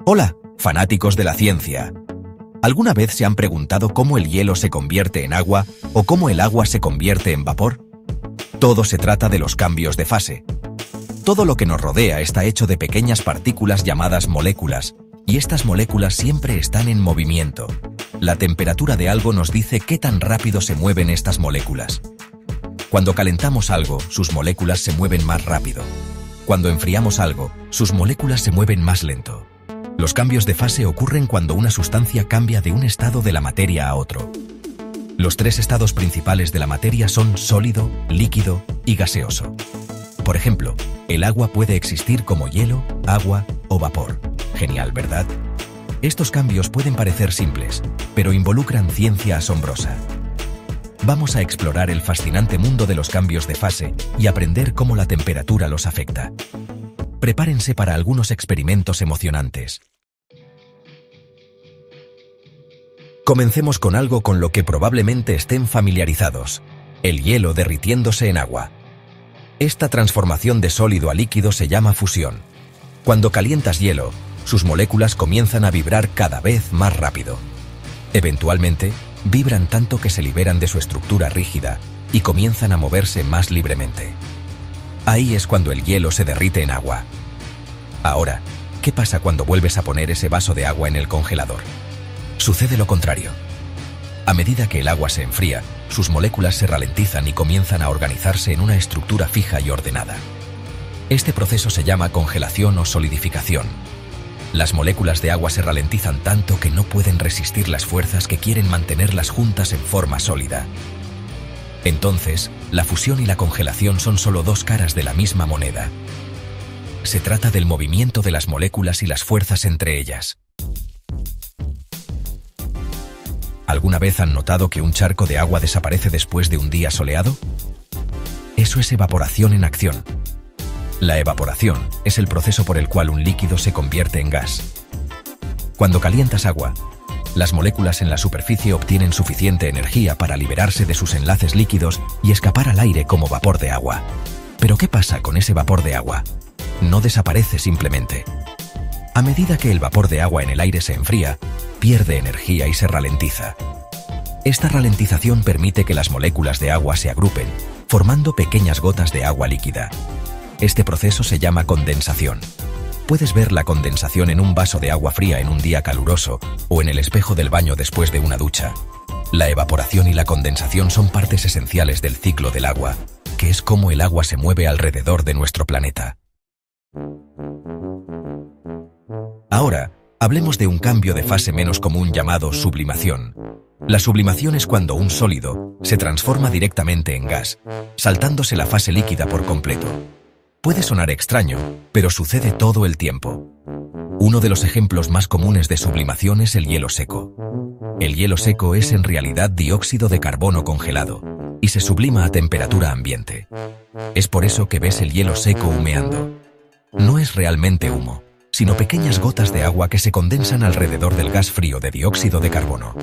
Hola, fanáticos de la ciencia. ¿Alguna vez se han preguntado cómo el hielo se convierte en agua o cómo el agua se convierte en vapor? Todo se trata de los cambios de fase. Todo lo que nos rodea está hecho de pequeñas partículas llamadas moléculas, y estas moléculas siempre están en movimiento. La temperatura de algo nos dice qué tan rápido se mueven estas moléculas. Cuando calentamos algo, sus moléculas se mueven más rápido. Cuando enfriamos algo, sus moléculas se mueven más lento. Los cambios de fase ocurren cuando una sustancia cambia de un estado de la materia a otro. Los tres estados principales de la materia son sólido, líquido y gaseoso. Por ejemplo, el agua puede existir como hielo, agua o vapor. Genial, ¿verdad? Estos cambios pueden parecer simples, pero involucran ciencia asombrosa. Vamos a explorar el fascinante mundo de los cambios de fase y aprender cómo la temperatura los afecta. Prepárense para algunos experimentos emocionantes. Comencemos con algo con lo que probablemente estén familiarizados: el hielo derritiéndose en agua. Esta transformación de sólido a líquido se llama fusión. Cuando calientas hielo, sus moléculas comienzan a vibrar cada vez más rápido. Eventualmente, vibran tanto que se liberan de su estructura rígida y comienzan a moverse más libremente. Ahí es cuando el hielo se derrite en agua. Ahora, ¿qué pasa cuando vuelves a poner ese vaso de agua en el congelador? Sucede lo contrario. A medida que el agua se enfría, sus moléculas se ralentizan y comienzan a organizarse en una estructura fija y ordenada. Este proceso se llama congelación o solidificación. Las moléculas de agua se ralentizan tanto que no pueden resistir las fuerzas que quieren mantenerlas juntas en forma sólida. Entonces, la fusión y la congelación son solo dos caras de la misma moneda. Se trata del movimiento de las moléculas y las fuerzas entre ellas. ¿Alguna vez han notado que un charco de agua desaparece después de un día soleado? Eso es evaporación en acción. La evaporación es el proceso por el cual un líquido se convierte en gas. Cuando calientas agua, las moléculas en la superficie obtienen suficiente energía para liberarse de sus enlaces líquidos y escapar al aire como vapor de agua. ¿Pero qué pasa con ese vapor de agua? No desaparece simplemente. A medida que el vapor de agua en el aire se enfría, pierde energía y se ralentiza. Esta ralentización permite que las moléculas de agua se agrupen, formando pequeñas gotas de agua líquida. Este proceso se llama condensación. Puedes ver la condensación en un vaso de agua fría en un día caluroso o en el espejo del baño después de una ducha. La evaporación y la condensación son partes esenciales del ciclo del agua, que es cómo el agua se mueve alrededor de nuestro planeta. Ahora, hablemos de un cambio de fase menos común llamado sublimación. La sublimación es cuando un sólido se transforma directamente en gas, saltándose la fase líquida por completo. Puede sonar extraño, pero sucede todo el tiempo. Uno de los ejemplos más comunes de sublimación es el hielo seco. El hielo seco es en realidad dióxido de carbono congelado y se sublima a temperatura ambiente. Es por eso que ves el hielo seco humeando. No es realmente humo, sino pequeñas gotas de agua que se condensan alrededor del gas frío de dióxido de carbono.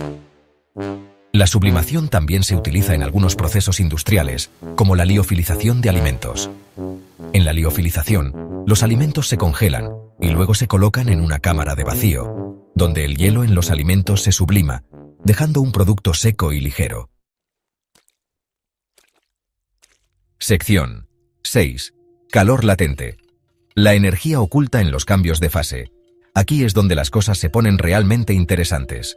La sublimación también se utiliza en algunos procesos industriales, como la liofilización de alimentos. En la liofilización, los alimentos se congelan y luego se colocan en una cámara de vacío, donde el hielo en los alimentos se sublima, dejando un producto seco y ligero. Sección 6. Calor latente. La energía oculta en los cambios de fase. Aquí es donde las cosas se ponen realmente interesantes.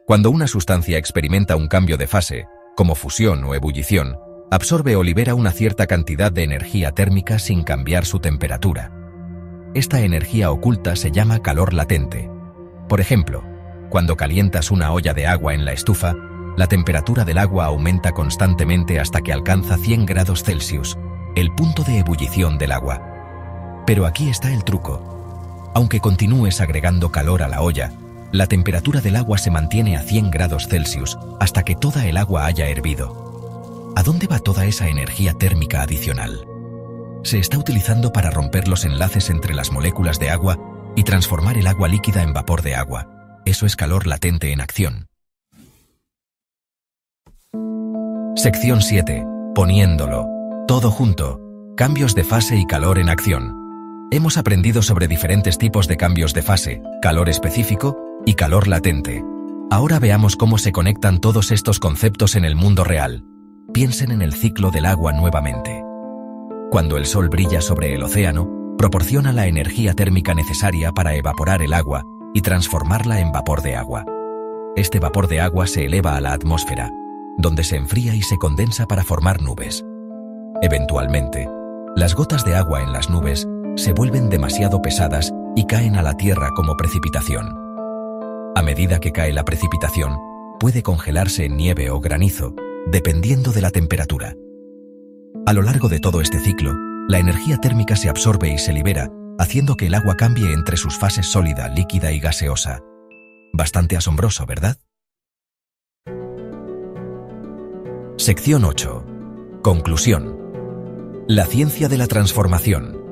Cuando una sustancia experimenta un cambio de fase, como fusión o ebullición, absorbe o libera una cierta cantidad de energía térmica sin cambiar su temperatura. Esta energía oculta se llama calor latente. Por ejemplo, cuando calientas una olla de agua en la estufa, la temperatura del agua aumenta constantemente hasta que alcanza 100 grados Celsius, el punto de ebullición del agua. Pero aquí está el truco. Aunque continúes agregando calor a la olla, la temperatura del agua se mantiene a 100 grados Celsius hasta que toda el agua haya hervido. ¿A dónde va toda esa energía térmica adicional? Se está utilizando para romper los enlaces entre las moléculas de agua y transformar el agua líquida en vapor de agua. Eso es calor latente en acción. Sección 7. Poniéndolo. Todo junto. Cambios de fase y calor en acción. Hemos aprendido sobre diferentes tipos de cambios de fase, calor específico y calor latente. Ahora veamos cómo se conectan todos estos conceptos en el mundo real. Piensen en el ciclo del agua nuevamente. Cuando el sol brilla sobre el océano, proporciona la energía térmica necesaria para evaporar el agua y transformarla en vapor de agua. Este vapor de agua se eleva a la atmósfera, donde se enfría y se condensa para formar nubes. Eventualmente, las gotas de agua en las nubes se vuelven demasiado pesadas y caen a la tierra como precipitación. A medida que cae la precipitación, puede congelarse en nieve o granizo, dependiendo de la temperatura. A lo largo de todo este ciclo, la energía térmica se absorbe y se libera, haciendo que el agua cambie entre sus fases sólida, líquida y gaseosa. Bastante asombroso, ¿verdad? Sección 8. Conclusión. La ciencia de la transformación.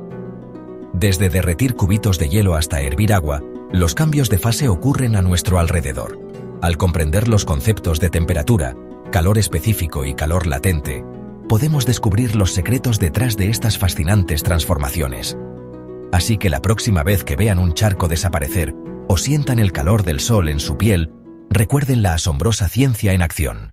Desde derretir cubitos de hielo hasta hervir agua, los cambios de fase ocurren a nuestro alrededor. Al comprender los conceptos de temperatura, calor específico y calor latente, podemos descubrir los secretos detrás de estas fascinantes transformaciones. Así que la próxima vez que vean un charco desaparecer o sientan el calor del sol en su piel, recuerden la asombrosa ciencia en acción.